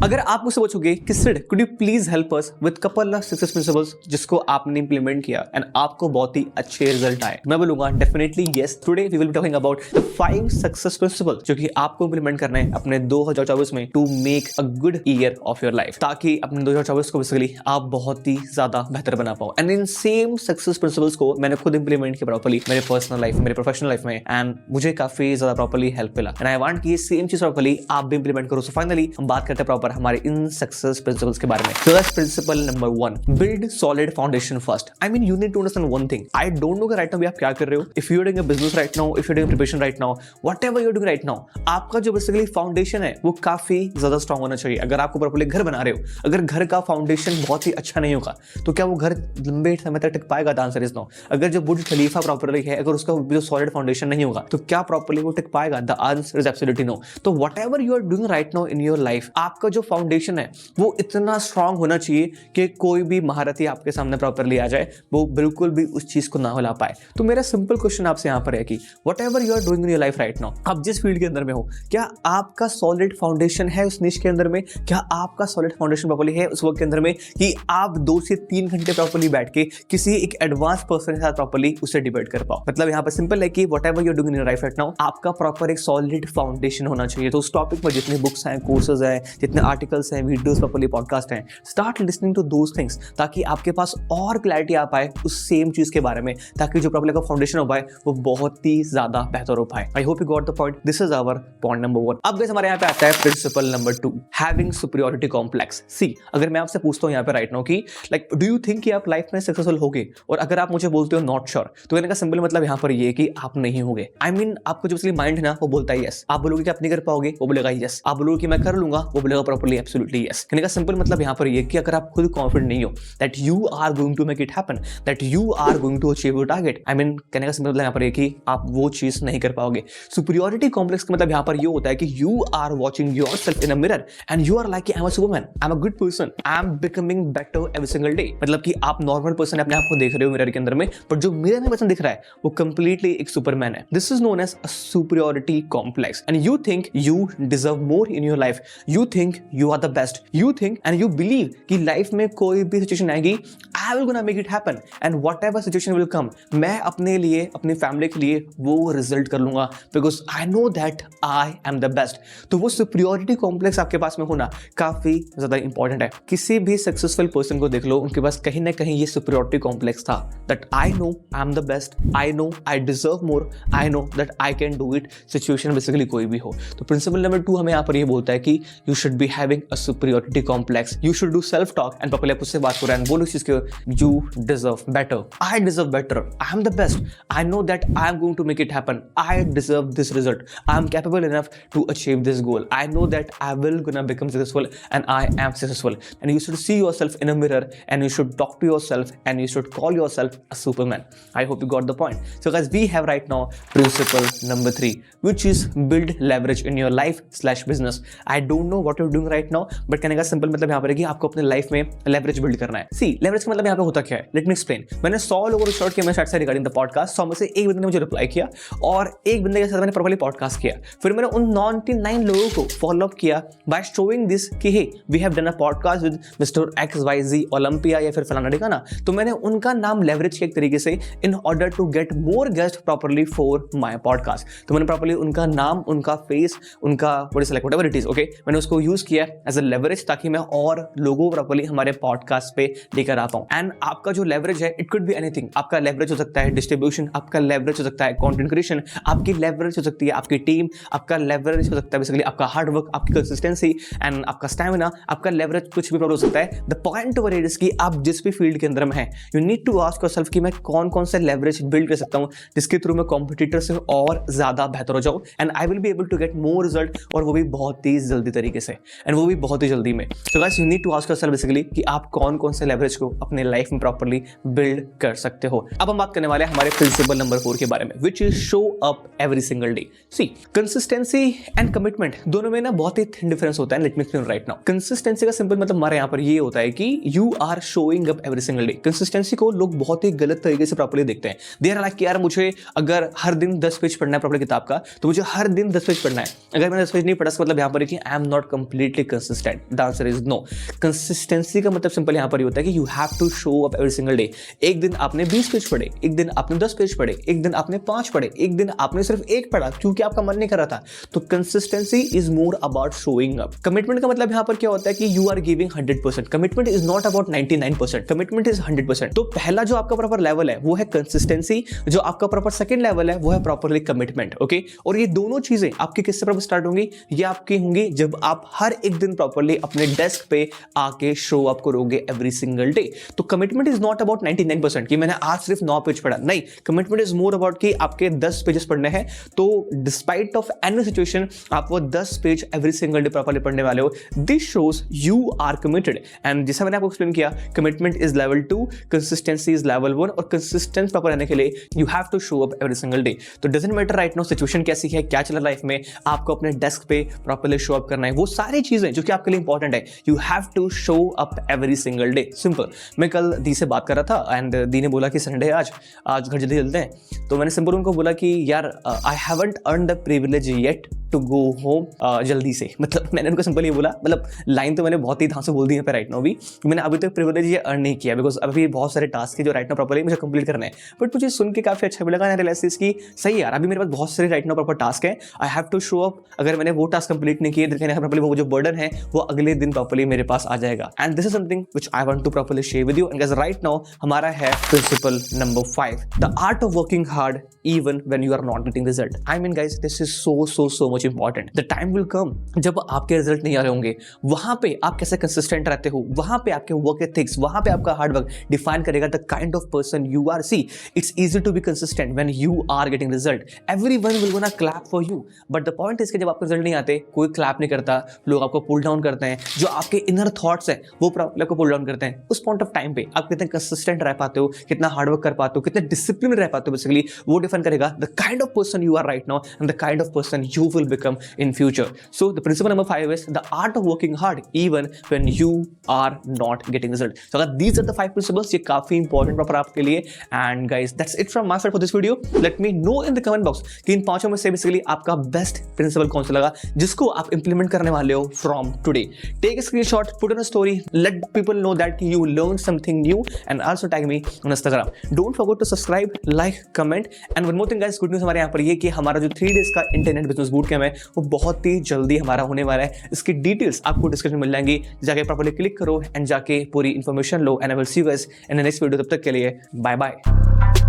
अगर आप मुझसे पूछोगे कि Sid could you please help us with couple of success principles जिसको आपने इंप्लीमेंट किया एंड आपको बहुत ही अच्छे रिजल्ट आए, मैं बोलूंगा definitely yes. Today we will be talking about the 5 success principle जो कि आपको इंप्लीमेंट करना है अपने 2024 में to make a good year of your life, ताकि अपने 2024 को बेसिकली आप बहुत ही ज्यादा बेहतर बना पाओ। And in same success principles को मैंने खुद इंप्लीमेंट किया प्रॉपर्ली मेरे पर्सनल लाइफ में, मेरे प्रोफेशनल लाइफ में, एंड मुझे काफी ज्यादा प्रॉपर्ली हेल्प मिला एंड आई वांट कि ये सेम चीज प्रॉपर्ली आप भी इंप्लीमेंट करो। सो फाइनली हम बात करते हैं प्रॉपर हमारे इन सक्सेस प्रिंसिपल्स के बारे में। First principle number 1, build solid foundation first. I mean you need to understand one thing, I don't know right now आप क्या कर रहे हो। If you are doing a business right now, if you are doing preparation right now, whatever you are doing right now, आपका जो basically foundation है वो काफी ज्यादा स्ट्रांग होना चाहिए। अगर आपको प्रॉपर्ली घर बना रहे हो, अगर घर का फाउंडेशन बहुत ही अच्छा नहीं होगा तो क्या वो घर लंबे समय तक टिक पाएगा? The answer is no. अगर जो बुर्ज खलीफा प्रॉपर्ली है, अगर उसका जो सॉलिड फाउंडेशन नहीं होगा तो क्या प्रॉपर्ली वो टिक पाएगा? The answer is absolutely no. तो whatever you are doing right now in your life, आपका जो फाउंडेशन है वो इतना स्ट्रांग होना चाहिए कि कोई भी महारथी आपके सामने प्रॉपर्ली आ जाए वो बिल्कुल भी उस चीज को ना हिला पाए। तो मेरा सिंपल क्वेश्चन आपसे यहां पर है कि whatever you are doing in your life right now, आप जिस फील्ड के अंदर में हो, क्या आपका सॉलिड फाउंडेशन है उस निश के अंदर में? क्या आपका सॉलिड फाउंडेशन प्रॉपर्ली है उस वर्क के अंदर में कि आप 2 से 3 घंटे प्रॉपर्ली बैठ के किसी एक एडवांस पर्सन के साथ प्रॉपर्ली उससे डिबेट कर पाओ? मतलब यहाँ पर सिंपल है कि whatever you are doing in your life right now, आपका प्रॉपर एक सॉलिड फाउंडेशन होना चाहिए। तो उस टॉपिक पर जितने बुक्स हैं, कोर्सेज हैं, जितने आर्टिकल्स हैं, वीडियोस प्रॉपर्ली पॉडकास्ट हैं, start listening to those things, ताकि आपके पास और क्लैरिटी आ पाए उस सेम चीज के बारे में, ताकि जो प्रॉपर्ली का फाउंडेशन हो पाए वो बहुत ही ज्यादा बेहतर हो पाए। I hope you got the point. This is our point number 1। अब गाइस हमारे यहाँ पे आता है principle number 2, having superiority complex. See, अगर मैं आपसे पूछता हूँ यहाँ पे राइट नाउ कि लाइक डू यू थिंक कि आप लाइफ में सक्सेसफुल होगे, और अगर आप मुझे बोलते हो नॉट श्योर, तो कहने का सिंपल मतलब यहाँ पर ये कि आप नहीं होगे। आई मीन आपको जो माइंड है ना वो बोलता है यस। आप बोलोगे कि आप नहीं कर पाओगे, वो बोलेगा यस। आप बोलोगे कि मैं कर लूंगा, वो बोलेगा प्रॉपर्ली एब्सोल्युटली यस। कहने का सिंपल मतलब यहाँ पर ये कि अगर आप खुद कॉन्फिडेंट नहीं हो that you are going to make it happen, that you are going to achieve your target, I mean कहने का सिंपल मतलब यहाँ पर ये कि आप वो चीज नहीं कर पाओगे। सुपीरियरिटी कॉम्प्लेक्स का मतलब यहाँ पर ये होता है कि you are watching yourself in a mirror and you are like I am a superman, I am a good person, I am becoming better every single day. मतलब कि आप नॉर्मल पर्सन अपने आप को देख रहे हो मिरर के अंदर में, पर जो मिरर में पर्सन दिख रहा है वो कंप्लीटली एक सुपरमैन है। This is known as a superiority complex and you think you deserve more in your life, you think you are the best, you think and you believe कि life में कोई भी सिचुएशन आएगी I will gonna make it happen and whatever situation will come, मैं अपने लिए, अपनी family के लिए वो रिजल्ट कर लूंगा because I know that I am the best. तो वो सुपीरियरिटी कॉम्प्लेक्स आपके पास में होना काफी ज्यादा इंपॉर्टेंट है। किसी भी सक्सेसफुल पर्सन को देख लो, उनके पास कहीं ना कहीं ये सुपीरियरिटी कॉम्प्लेक्स था that I know I am the best, I no I deserve more, I know that I can do it, situation basically कोई भी हो। तो प्रिंसिपल नंबर 2 हमें यहाँ पर ये बोलता है कि you should be having a superiority complex, you should do self talk and properly आप उससे बात करो एंड बोलो इस चीज के you deserve better, I deserve better, I am the best, I know that I am going to make it happen, I deserve this result, I am capable enough to achieve this goal, I know that I will gonna become successful and I am successful. And you should see yourself in a mirror and you should talk to yourself and you should call yourself a superman. I hope you got the point. So guys, we have right now principle number 3, which is build leverage in your life / business. I don't know what you're doing right now, but कहने का simple मतलब यहाँ पर है कि आपको अपने life में लेवरेज बिल्ड करना है। See, लेवरेज का मतलब यहाँ पे होता क्या है? Let me explain. मैंने 100 लोगों को रिच किया मैंने रिगार्डिंग द पॉडकास्ट, 100 में से एक बंदे ने मुझे रिप्लाई किया और एक बंदे के साथ मैंने प्रॉपर्ली पॉडकास्ट किया। फिर मैंने उन 99 लोगों को फॉलो अप किया बाय शोइंग दिस कि hey we have done a podcast with mister XYZ Olympia या फिर फलाना ठिकाना। तो मैंने उनका नाम लेवरेज किया एक तरीके से in order to get more guest properly for my podcast. तो मैंने प्रॉपर्ली उनका नाम, उनका फेस, उनका व्हाटएवर इट इज, ओके, मैंने उसको यूज किया एज अ लेवरेज ताकि मैं और लोगों को प्रॉपर्ली हमारे पॉडकास्ट पे लेकर आ पाऊं। एंड आपका जो लेवरेज है इट कुड बी एनीथिंग। आपका लेवरेज हो सकता है डिस्ट्रीब्यूशन, आपका लेवरेज हो सकता है कंटेंट क्रिएशन, आपकी लेवरेज हो सकती है आपकी टीम, आपका लेवरेज हो सकता है बेसिकली आपका हार्ड वर्क, आपकी कंसिस्टेंसी एंड आपका स्टैमिना, आपका लेवरेज कुछ भी प्रॉब्लम हो सकता है। The point over it is कि आप जिस भी फील्ड के अंदर में है, you need to ask yourself कि मैं कौन कौन से लेवरेज बिल्ड कर सकता हूं जिसके थ्रू मैं कॉम्पिटिटर से और ज्यादा बेहतर हो जाऊं and I will be able to get more result, और वो भी बहुत ही जल्दी तरीके से एंड वो भी बहुत ही जल्दी में। So guys, you need to ask yourself basically कि आप कौन कौन से लेवरेज को अपने लाइफ में प्रॉपरली बिल्ड कर सकते हो। अब हम बात करने वाले हैं हमारे प्रिंसिपल नंबर 4 के बारे में, which is show up every single day. See, consistency and commitment दोनों में ना बहुत ही थिन डिफरेंस होता है। Let me explain right now. Consistency का सिंपल मतलब हमारे यहाँ पर ये होता है कि you are showing up every single day. Consistency को लोग बहुत ही गलत तरीके से प्रॉपरली देखते हैं। दे आर लाइक यार मुझे अगर हर दिन 10 पेज पढ़ना है प्रॉपरली किताब का, तो मुझे हर दिन 10 पेज पढ़ना है। अगर मैंने 10 पेज नहीं पढ़ा इसका मतलब यहाँ पर कि I am not completely consistent. The answer is no. Consistency का मतलब सिंपल यहाँ पर ये होता है कि you have to show up every single day. एक दिन आपने 20 पेज पढ़े, एक दिन आपने 10 पेज पढ़े, एक दिन आपने 5 पढ़े, एक दिन आपने सिर्फ 1 पढ़ा क्योंकि आपका मन नहीं कर रहा था। तो consistency is more about showing up. Commitment का मतलब यहाँ पर क्या होता है कि you are giving 100%। Commitment is not about 99%, commitment is 100%। तो पहला जो आपका प्रॉपर लेवल है वो है कंसिस्टेंसी, जो आपका प्रॉपर सेकंड लेवल है वो है प्रॉपरली कमिटमेंट। ओके, और ये दोनों चीजें आपकी किससे प्रॉपर स्टार्ट होंगी? ये आपकी होंगी जब आप हर एक दिन प्रॉपरली अपने डेस्क पे आके शो अप करोगे एवरी सिंगल डे। तो कमिटमेंट इज नॉट अबाउट 99% कि मैंने आज सिर्फ 9 पेज पढ़ा, नहीं। कमिटमेंट इज मोर अबाउट कि आपके 10 पेजेस पढ़ने हैं, तो डिस्पाइट ऑफ एनी सिचुएशन आप वो 10 page every single day properly पढ़ने वाले हो। This shows you are committed. And जैसा मैंने आपको एक्सप्लेन किया, commitment is level 2, consistency is level 1, और कंसिस्टेंट प्रॉपर रहने के लिए you have to show up every single day. तो doesn't matter right now situation कैसी है, क्या चल रहा है लाइफ में, आपको अपने डेस्क पे प्रॉपरली शो अप करना है। वो सारी चीजें जो कि आपके लिए इंपॉर्टेंट है, you have to show up every single day. Simple. मैं कल दी से बात कर रहा था एंड दी ने बोला कि संडे है आज घर जल्दी चलते हैं। तो मैंने सिंपल उनको बोला कि यार I haven't earn the privilege yet to go home जल्दी से। मतलब मैंने उनको सिंपल ये बोला, मतलब लाइन तो मैंने बहुत ही ढंग से बोल दी है पे राइट नाउ भी, मैंने अभी तक प्रिविलेज ये अर्न नहीं किया बिकॉज अभी बहुत सारे टास्क है जो राइट नाउ प्रॉपरली मुझे कंप्लीट करना है। बट मुझे सुन के काफी अच्छा भी लगा, रियलाइज की सही यार, अभी मेरे पास बहुत सारे राइट नाउ प्रॉपर टास्क है, I have to show up. अगर मैंने वो टास्क कंप्लीट नहीं किए तो प्रॉपरली वो जो बर्डन है वो अगले दिन प्रॉपरली मेरे पास आ जाएगा। And this is something which I want to properly share with you. And guys right now हमारा है principle number 5, the art of working hard even when you are not getting result. I mean guys this is so much important. The time will come जब आपके result नहीं आ रहे होंगे, वहां पे आप कैसे कंसिस्टेंट रहते हो, वहां पे आपके वर्क एथिक्स, वहां पे आपका हार्ड वर्क डिफाइन करेगा the kind of person you are. See, it's easy to be consistent when you are getting result, everyone will gonna clap for you. But the point is कि जब आपके result नहीं आते, कोई clap नहीं करता, लोग आपको पुल डाउन करते हैं, जो आपके इनर थॉट्स हैं वो प्रॉब्लम को पुल डाउन करते हैं। उस पॉइंट ऑफ टाइम पे आप कितने कंसिस्टेंट रह पाते हो, कितना हार्ड वर्क कर पाते हो, कितने डिसिप्लिन रह पाते हो, बेसिकली वो डिफाइन करेगा the kind of person you are right now and the kind of person you will become in future. So the principle number 5 is the art of working hard even when you are not getting result. So these are the 5 principles, ये काफी important proper आपके लिए। And guys that's it from my side for this video. Let me know in the comment box कि इन 5 में से basically आपका best principal कौन सा लगा जिसको आप इंप्लीमेंट करने वाले हो from today. Take a screenshot, put on a story, let people know that you learn something new and also tag me on Instagram. Don't forget to subscribe, like, comment. And one more thing guys, good news हमारे यहाँ पर ये कि हमारा जो 3 days का internet business boot camp है वो बहुत ही जल्दी हमारा होने वाला है। इसकी डिटेल्स आपको डिस्क्रिप्शन में मिल जाएंगी, जाके प्रॉपर्ली क्लिक करो एंड जाके पूरी information low. And I will see you guys in the next video. तब तक के लिए बाय बाय।